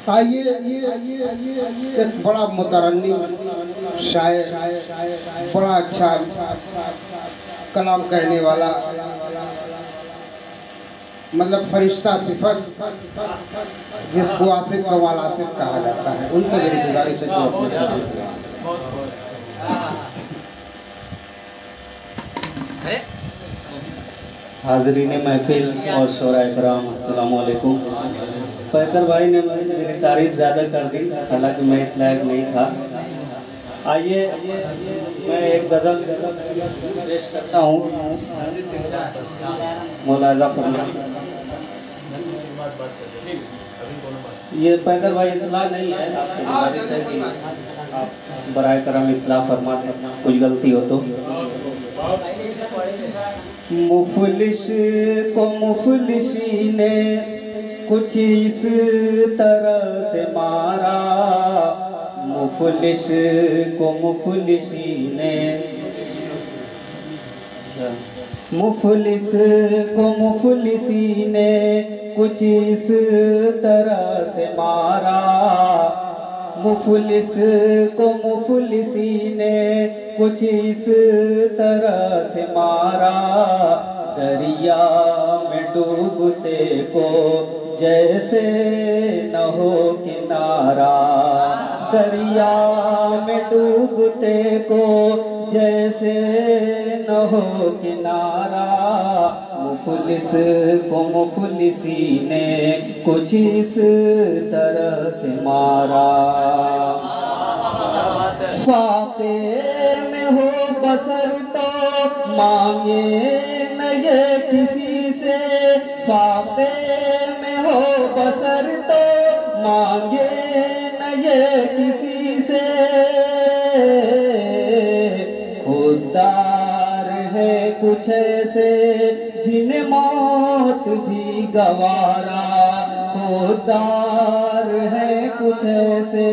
आइए एक बड़ा मुतरन्निम शायर, बड़ा अच्छा कलाम कहने वाला, मतलब फरिश्ता सिफत, जिसको आसिफ कमाल आसिफ कहा जाता है, उनसे मेरी गुजारिश है कि हाज़रीन महफिल और शोराए कराम, अस्सलामु अलैकुम। पैकर भाई ने मेरी तारीफ ज़्यादा कर दी, हालांकि मैं इस लायक नहीं था। आइए मैं एक गज़ल पेश करता हूँ, मुलाज़ा फरमाइए। ये पैकर भाई इस्लाह नहीं है, आपसे गुजारिश है कि आप बराए करम इस्लाह फरमा दें, कुछ गलती हो तो। मुफलिस को मुफलिसी ने कुछ इस तरह से मारा, मुफलिस को मुफलिसी ने, मुफलिस को मुफलिसी ने कुछ इस तरह से मारा, मुफलिस को मुफलिसी ने कुछ इस तरह से मारा, दरिया में डूबते को जैसे न हो किनारा, दरिया में डूबते को जैसे न हो किनारा, मुफलिस को मुफलिसी ने कुछ इस तरह से मारा। फाके में हो बसर तो मांगे न ये किसी से, फाके में हो बसर तो मांगे न ये किसी से, खुददार है कुछ ऐसे जिन्हें मौत भी गवारा, खुददार है कुछ ऐसे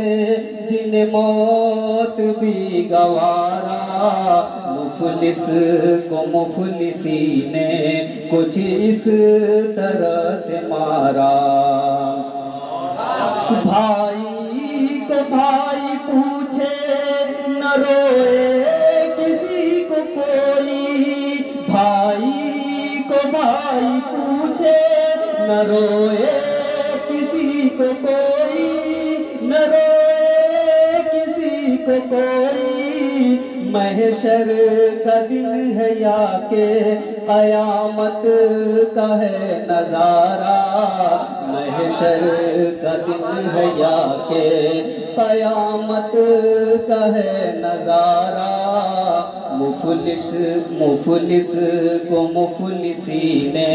जिन्हें मौत भी गवारा, मुफलिस को मुफलिसी ने कुछ इस तरह से मारा। भाई को भाई पूछे न रोए किसी को कोई, भाई को भाई पूछे न रोए किसी को कोई, न रोए किसी को कोई, महशर का दिन है या के क़यामत का है नज़ारा, महशर का दिन है या के क़यामत का है नज़ारा, मुफलिस मुफलिस को मुफलिसी ने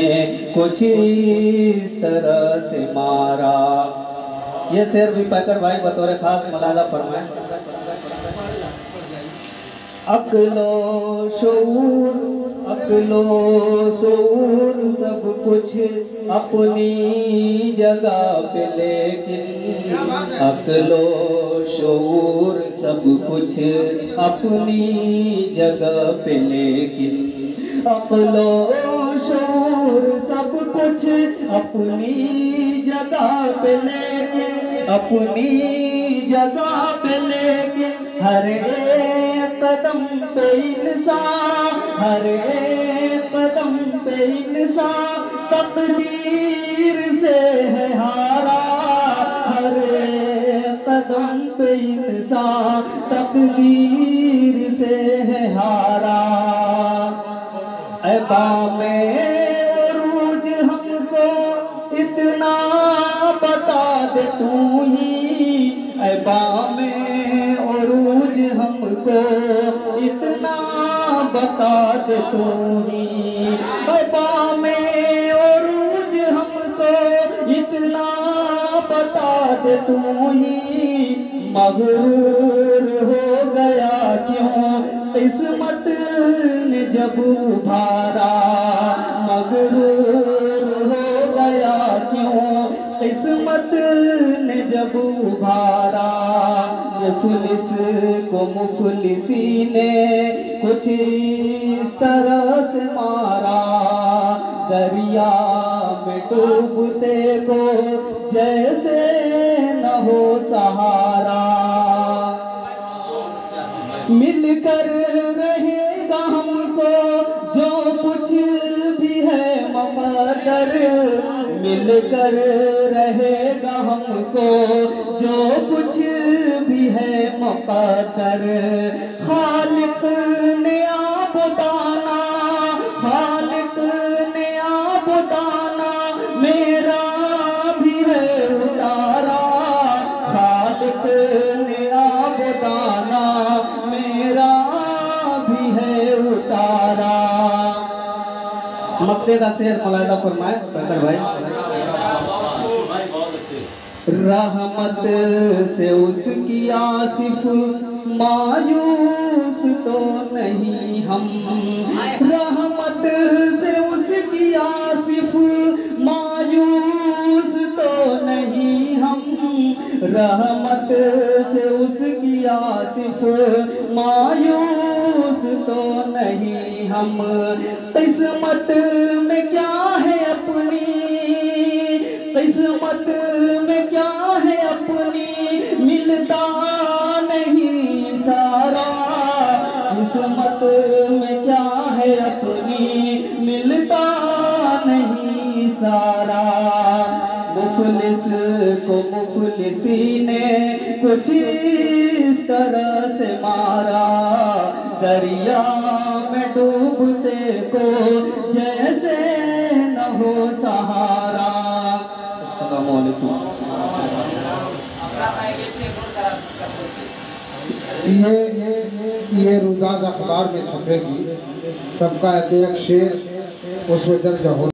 कुछ इस तरह से मारा। ये शेर भी पैकर भाई बतौर खास मुलाज़ा फरमाए। अक्लो शऊर सब कुछ अपनी जगह पे, लेकिन अक्लो शऊर सब कुछ अपनी जगह पे, लेकिन अक्लो शऊर सब कुछ अपनी जगह पे, लेकिन अपनी जगह पे, लेकिन हर एक कदम पे इंसान, हर एक कदम पे इंसान तकदीर से है हारा, हर एक कदम पे इंसान तकदीर से है हारा। ऐ बामे उरूज हमको इतना बता दे तू ही, ऐ बामे उरूज हमको इतना बता दे तू ही, ऐ बामे उरूज हमको इतना बता दे तू ही, मगरूर हो गया क्यों किस्मत ने जब उभारा, मगरूर हो गया क्यों किस्मत ने जब उभारा, मुफलिस को मुफलिसी ने कुछ इस तरह से मारा, दरिया में डूबते को जैसे न हो सहारा। मिलकर रहेगा हमको जो कुछ भी है मुक़द्दर, मिलकर रहेगा हमको जो कुछ भी है मुक़द्दर। खालिक ने आप दाना, खालिक ने आप दाना, मेरा भी है उतारा। खालिक ने आप दाना, मेरा भी है उतारा। मक्ते का शेर मुलाहिदा फरमाए बकर भाई। रहमत से उसकी आसिफ मायूस तो नहीं हम, रहमत से उसकी आसिफ मायूस तो नहीं हम, रहमत से उसकी आसिफ मायूस तो नहीं हम। किस्मत में क्या है अपनी, किस्मत में क्या है अपनी, मिलता नहीं सारा। किस्मत में क्या है अपनी, मिलता नहीं सारा। मुफलिस को मुफलिसी ने कुछ इस तरह से मारा, दरिया में डूबते को जैसे न हो सहारा। अस्सलामु अलैकुम। ये रुदाद अखबार में छपेगी, सबका एक शेर उसमें दर्ज हो।